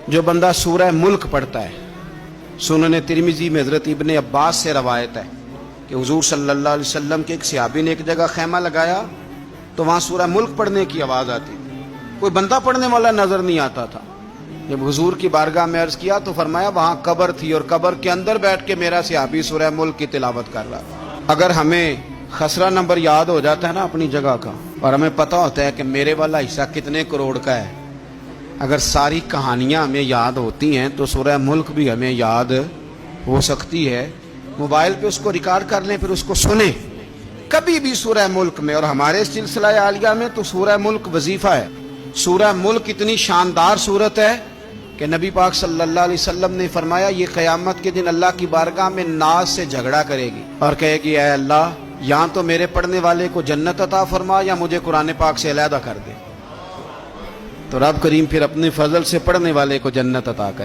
جو بندہ سورہ ملک پڑھتا ہے، سنن ترمذی میں حضرت ابن عباس سے روایت ہے کہ حضور صلی اللہ علیہ وسلم کے ایک صحابی نے ایک جگہ خیمہ لگایا تو وہاں سورہ ملک پڑھنے کی آواز آتی تھی، کوئی بندہ پڑھنے والا نظر نہیں آتا تھا۔ جب حضور کی بارگاہ میں عرض کیا تو فرمایا وہاں قبر تھی اور قبر کے اندر بیٹھ کے میرا صحابی سورہ ملک کی تلاوت کر رہا تھا۔ اگر ہمیں خسرہ نمبر یاد ہو جاتا ہے نا اپنی جگہ کا، اور ہمیں پتہ ہوتا ہے کہ میرے والا حصہ کتنے کروڑ کا ہے، اگر ساری کہانیاں ہمیں یاد ہوتی ہیں تو سورہ ملک بھی ہمیں یاد ہو سکتی ہے۔ موبائل پہ اس کو ریکارڈ کر لیں، پھر اس کو سنیں کبھی بھی سورہ ملک میں۔ اور ہمارے سلسلہ عالیہ میں تو سورہ ملک وظیفہ ہے۔ سورہ ملک اتنی شاندار صورت ہے کہ نبی پاک صلی اللہ علیہ وسلم نے فرمایا یہ قیامت کے دن اللہ کی بارگاہ میں ناز سے جھگڑا کرے گی اور کہے گی اے اللہ یہاں تو میرے پڑھنے والے کو جنت عطا فرما یا مجھے قرآن پاک سے علیحدہ کر دے۔ تو رب کریم پھر اپنے فضل سے پڑھنے والے کو جنت عطا کرے۔